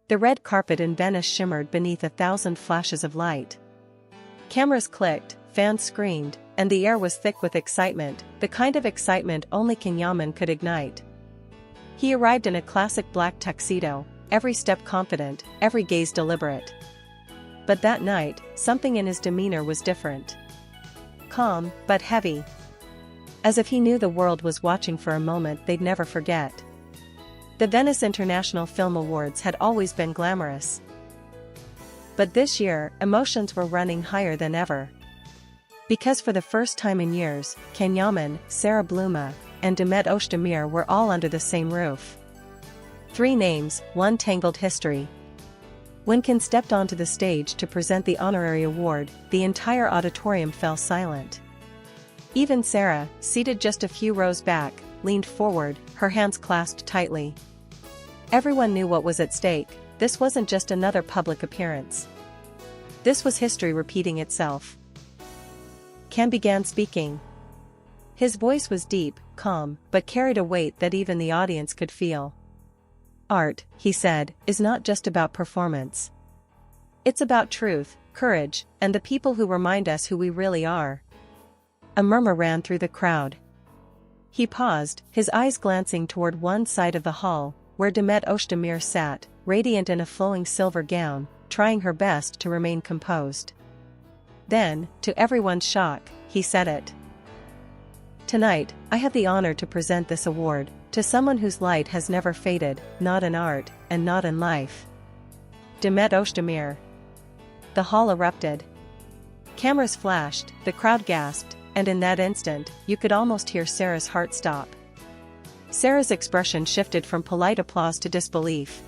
The red carpet in Venice shimmered beneath 1,000 flashes of light. Cameras clicked, fans screamed, and the air was thick with excitement, the kind of excitement only Can Yaman could ignite. He arrived in a classic black tuxedo, every step confident, every gaze deliberate. But that night, something in his demeanor was different. Calm, but heavy. As if he knew the world was watching for a moment they'd never forget. The Venice International Film Awards had always been glamorous. But this year, emotions were running higher than ever. Because for the first time in years, Can Yaman, Sara and Demet Özdemir were all under the same roof. 3 names, one tangled history. When Can stepped onto the stage to present the honorary award, the entire auditorium fell silent. Even Sara, seated just a few rows back, leaned forward, her hands clasped tightly. Everyone knew what was at stake. This wasn't just another public appearance. This was history repeating itself. Can began speaking. His voice was deep, calm, but carried a weight that even the audience could feel. Art, he said, is not just about performance. It's about truth, courage, and the people who remind us who we really are. A murmur ran through the crowd. He paused, his eyes glancing toward one side of the hall, where Demet Özdemir sat, radiant in a flowing silver gown, trying her best to remain composed. Then, to everyone's shock, he said it. Tonight, I have the honor to present this award to someone whose light has never faded, not in art, and not in life. Demet Özdemir. The hall erupted. Cameras flashed, the crowd gasped, and in that instant, you could almost hear Sara's heart stop. Sara's expression shifted from polite applause to disbelief.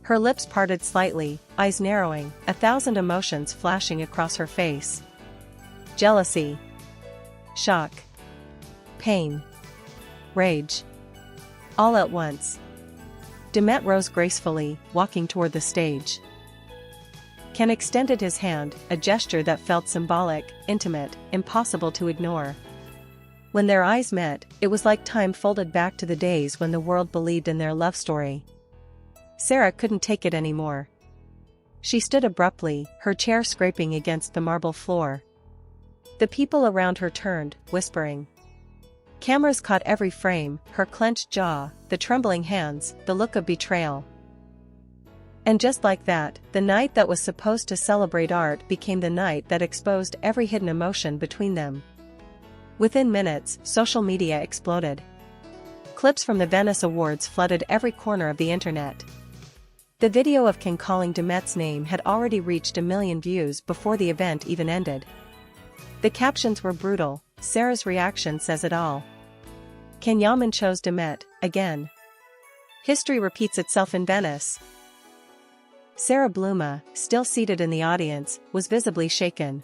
Her lips parted slightly, eyes narrowing, 1,000 emotions flashing across her face. Jealousy. Shock. Pain. Rage. All at once. Demet rose gracefully, walking toward the stage. Can extended his hand, a gesture that felt symbolic, intimate, impossible to ignore. When their eyes met, it was like time folded back to the days when the world believed in their love story. Sara couldn't take it anymore. She stood abruptly, her chair scraping against the marble floor. The people around her turned, whispering. Cameras caught every frame, her clenched jaw, the trembling hands, the look of betrayal. And just like that, the night that was supposed to celebrate art became the night that exposed every hidden emotion between them. Within minutes, social media exploded. Clips from the Venice Awards flooded every corner of the internet. The video of Can calling Demet's name had already reached 1 million views before the event even ended. The captions were brutal. Sara's reaction says it all. Can Yaman chose Demet, again. History repeats itself in Venice. Sara, still seated in the audience, was visibly shaken.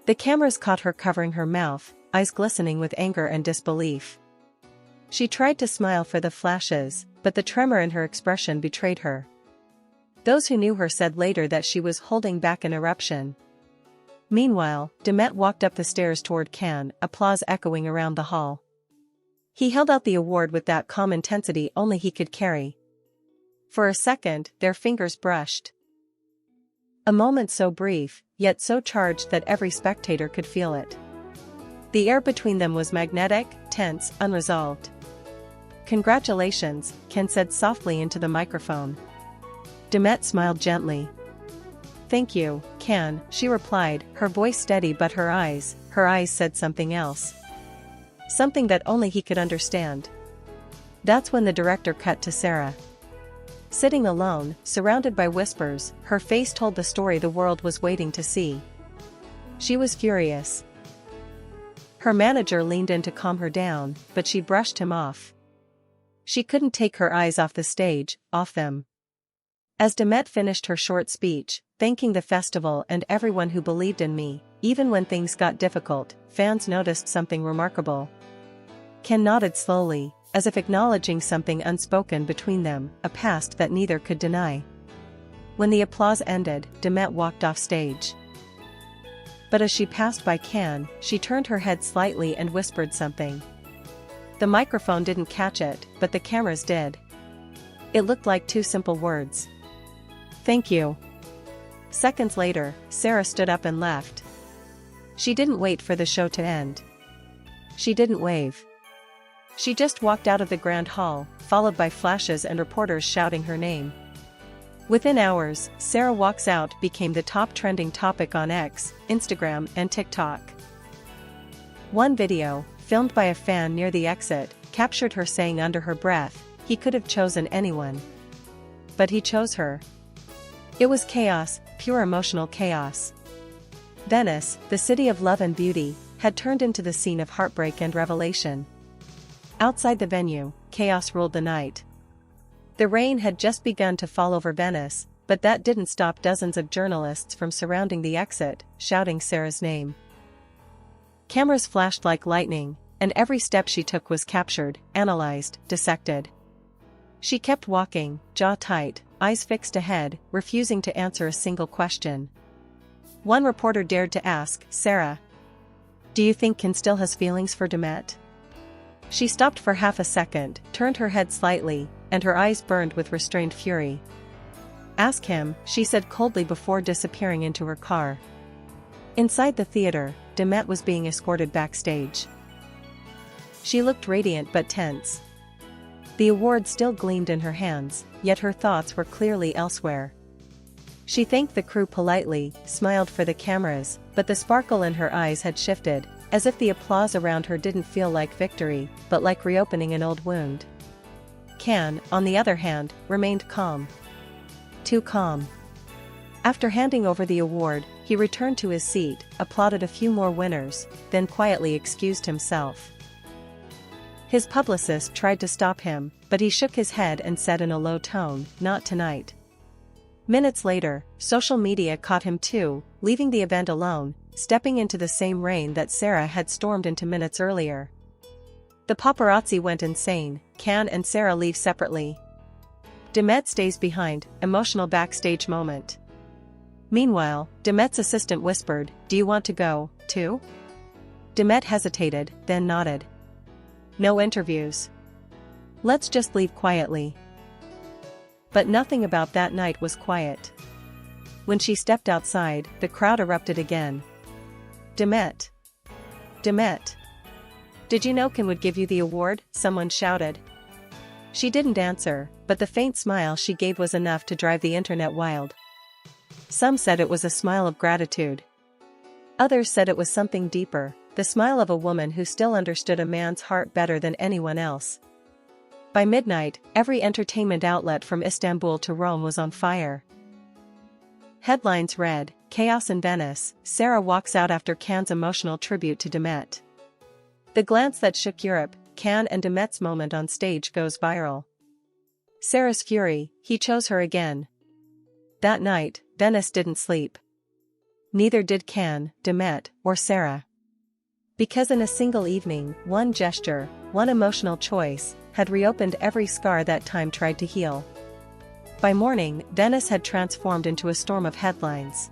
The cameras caught her covering her mouth, eyes glistening with anger and disbelief. She tried to smile for the flashes, but the tremor in her expression betrayed her. Those who knew her said later that she was holding back an eruption. Meanwhile, Demet walked up the stairs toward Can, applause echoing around the hall. He held out the award with that calm intensity only he could carry. For a second, their fingers brushed. A moment so brief, yet so charged that every spectator could feel it. The air between them was magnetic, tense, unresolved. Congratulations, Can said softly into the microphone. Demet smiled gently. Thank you, Can, she replied, her voice steady but her eyes said something else. Something that only he could understand. That's when the director cut to Sara. Sitting alone, surrounded by whispers, her face told the story the world was waiting to see. She was furious. Her manager leaned in to calm her down, but she brushed him off. She couldn't take her eyes off the stage, off them. As Demet finished her short speech, thanking the festival and everyone who believed in me, even when things got difficult, fans noticed something remarkable. Can nodded slowly, as if acknowledging something unspoken between them, a past that neither could deny. When the applause ended, Demet walked off stage. But as she passed by Can, she turned her head slightly and whispered something. The microphone didn't catch it, but the cameras did. It looked like 2 simple words. Thank you. Seconds later, Sara stood up and left. She didn't wait for the show to end. She didn't wave. She just walked out of the grand hall, followed by flashes and reporters shouting her name. Within hours, Sara walks out became the top trending topic on X, Instagram, and TikTok. One video, filmed by a fan near the exit, captured her saying under her breath, "He could have chosen anyone. But he chose her." It was chaos, pure emotional chaos. Venice, the city of love and beauty, had turned into the scene of heartbreak and revelation. Outside the venue, chaos ruled the night. The rain had just begun to fall over Venice, but that didn't stop dozens of journalists from surrounding the exit, shouting Sara's name. Cameras flashed like lightning, and every step she took was captured, analyzed, dissected. She kept walking, jaw tight, eyes fixed ahead, refusing to answer a single question. One reporter dared to ask, "Sara, do you think Can still has feelings for Demet?" She stopped for half a second, turned her head slightly, and her eyes burned with restrained fury. "Ask him," she said coldly before disappearing into her car. Inside the theater, Demet was being escorted backstage. She looked radiant but tense. The award still gleamed in her hands, yet her thoughts were clearly elsewhere. She thanked the crew politely, smiled for the cameras, but the sparkle in her eyes had shifted, as if the applause around her didn't feel like victory, but like reopening an old wound. Can, on the other hand, remained calm. Too calm. After handing over the award, he returned to his seat, applauded a few more winners, then quietly excused himself. His publicist tried to stop him, but he shook his head and said in a low tone, "Not tonight." Minutes later, social media caught him too, leaving the event alone, stepping into the same rain that Sara had stormed into minutes earlier. The paparazzi went insane. Can and Sara leave separately. Demet stays behind, emotional backstage moment. Meanwhile, Demet's assistant whispered, "Do you want to go, too?" Demet hesitated, then nodded. "No interviews. Let's just leave quietly." But nothing about that night was quiet. When she stepped outside, the crowd erupted again. "Demet! Demet! Did you know Can would give you the award?" someone shouted. She didn't answer, but the faint smile she gave was enough to drive the internet wild. Some said it was a smile of gratitude. Others said it was something deeper, the smile of a woman who still understood a man's heart better than anyone else. By midnight, every entertainment outlet from Istanbul to Rome was on fire. Headlines read, "Chaos in Venice, Sara walks out after Can's emotional tribute to Demet." The glance that shook Europe, Can and Demet's moment on stage goes viral. Sara's fury, he chose her again. That night, Venice didn't sleep. Neither did Can, Demet, or Sara. Because in a single evening, one gesture, one emotional choice, had reopened every scar that time tried to heal. By morning, Venice had transformed into a storm of headlines.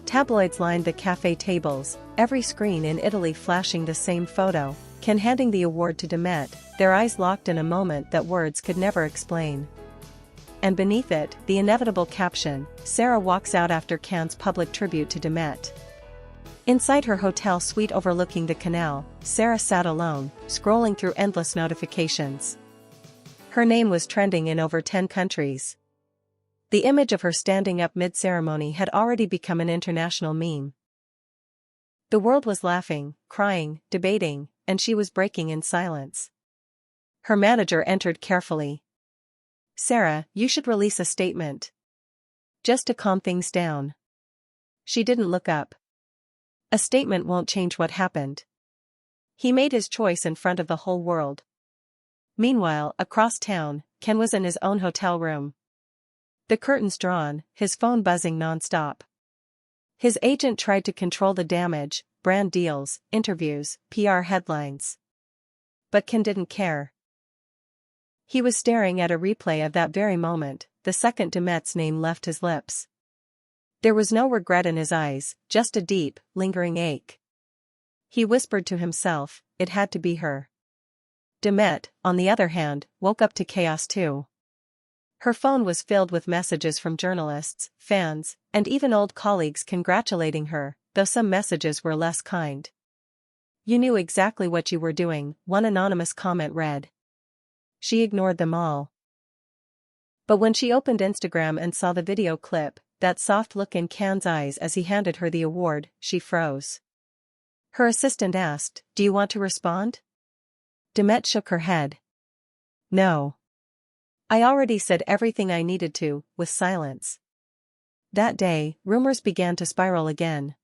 Tabloids lined the cafe tables, every screen in Italy flashing the same photo, Can handing the award to Demet, their eyes locked in a moment that words could never explain. And beneath it, the inevitable caption, "Sara walks out after Can's public tribute to Demet." Inside her hotel suite overlooking the canal, Sara sat alone, scrolling through endless notifications. Her name was trending in over 10 countries. The image of her standing up mid-ceremony had already become an international meme. The world was laughing, crying, debating, and she was breaking in silence. Her manager entered carefully. "Sara, you should release a statement. Just to calm things down." She didn't look up. "A statement won't change what happened." He made his choice in front of the whole world. Meanwhile, across town, Can was in his own hotel room. The curtains drawn, his phone buzzing non-stop. His agent tried to control the damage, brand deals, interviews, PR headlines. But Can didn't care. He was staring at a replay of that very moment, the second Demet's name left his lips. There was no regret in his eyes, just a deep, lingering ache. He whispered to himself, it had to be her. Demet, on the other hand, woke up to chaos too. Her phone was filled with messages from journalists, fans, and even old colleagues congratulating her, though some messages were less kind. "You knew exactly what you were doing," one anonymous comment read. She ignored them all. But when she opened Instagram and saw the video clip, that soft look in Can's eyes as he handed her the award, she froze. Her assistant asked, "Do you want to respond?" Demet shook her head. "No. I already said everything I needed to," with silence. That day, rumors began to spiral again.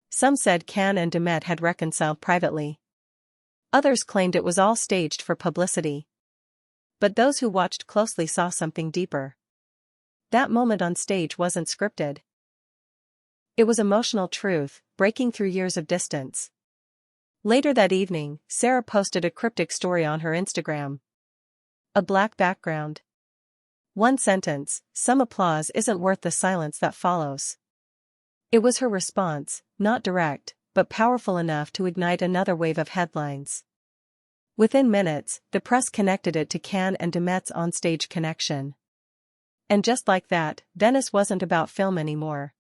Some said Can and Demet had reconciled privately. Others claimed it was all staged for publicity. But those who watched closely saw something deeper. That moment on stage wasn't scripted. It was emotional truth, breaking through years of distance. Later that evening, Sara posted a cryptic story on her Instagram. A black background. One sentence, "Some applause isn't worth the silence that follows." It was her response, not direct, but powerful enough to ignite another wave of headlines. Within minutes, the press connected it to Can and Demet's onstage connection. And just like that, Venice wasn't about film anymore.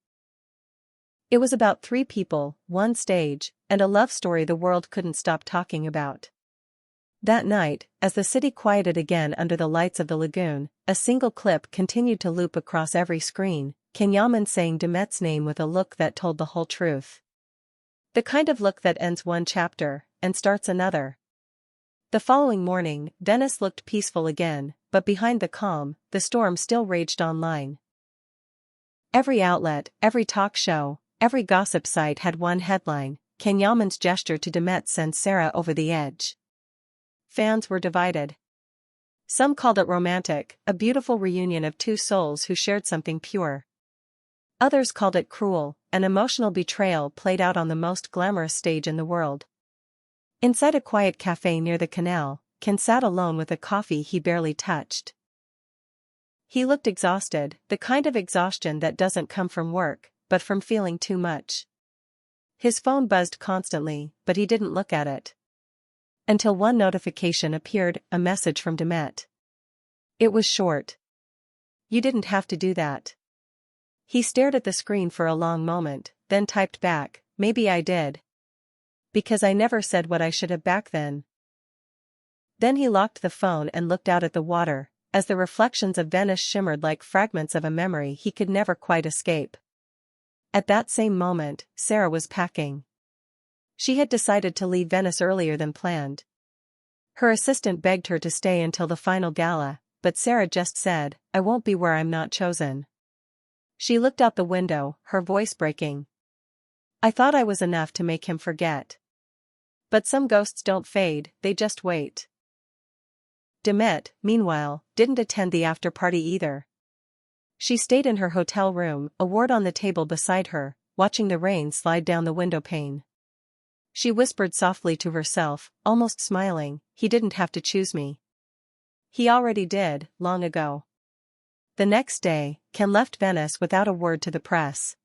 It was about three people, one stage, and a love story the world couldn't stop talking about. That night, as the city quieted again under the lights of the lagoon, a single clip continued to loop across every screen, Can Yaman saying Demet's name with a look that told the whole truth. The kind of look that ends one chapter, and starts another. The following morning, Venice looked peaceful again, but behind the calm, the storm still raged online. Every outlet, every talk show, every gossip site had one headline: Can Yaman's gesture to Demet sends Sara over the edge. Fans were divided. Some called it romantic, a beautiful reunion of two souls who shared something pure. Others called it cruel, an emotional betrayal played out on the most glamorous stage in the world. Inside a quiet cafe near the canal, Can sat alone with a coffee he barely touched. He looked exhausted, the kind of exhaustion that doesn't come from work, but from feeling too much. His phone buzzed constantly, but he didn't look at it. Until one notification appeared, a message from Demet. It was short. "You didn't have to do that." He stared at the screen for a long moment, then typed back, "Maybe I did. Because I never said what I should have back then." Then he locked the phone and looked out at the water, as the reflections of Venice shimmered like fragments of a memory he could never quite escape. At that same moment, Sara was packing. She had decided to leave Venice earlier than planned. Her assistant begged her to stay until the final gala, but Sara just said, "I won't be where I'm not chosen." She looked out the window, her voice breaking. "I thought I was enough to make him forget. But some ghosts don't fade, they just wait." Demet, meanwhile, didn't attend the after-party either. She stayed in her hotel room, award on the table beside her, watching the rain slide down the window pane. She whispered softly to herself, almost smiling, "He didn't have to choose me. He already did, long ago." The next day, Can left Venice without a word to the press.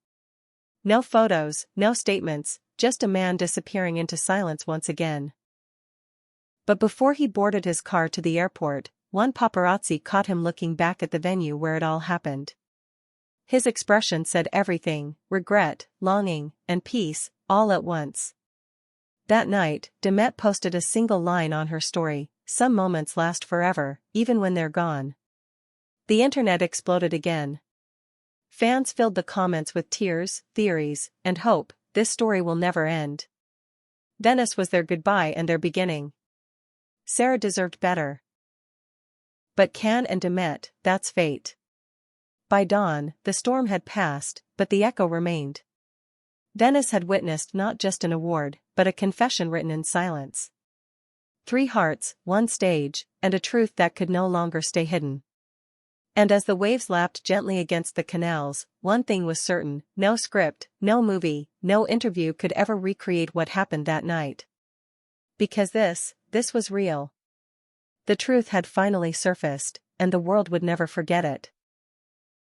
No photos, no statements, just a man disappearing into silence once again. But before he boarded his car to the airport, one paparazzi caught him looking back at the venue where it all happened. His expression said everything: regret, longing, and peace, all at once. That night, Demet posted a single line on her story: "Some moments last forever, even when they're gone." The internet exploded again. Fans filled the comments with tears, theories, and hope. This story will never end. Venice was their goodbye and their beginning. Sara deserved better. But Can and Demet, that's fate. By dawn, the storm had passed, but the echo remained. Venice had witnessed not just an award, but a confession written in silence. 3 hearts, 1 stage, and a truth that could no longer stay hidden. And as the waves lapped gently against the canals, one thing was certain: no script, no movie, no interview could ever recreate what happened that night. Because this was real. The truth had finally surfaced, and the world would never forget it.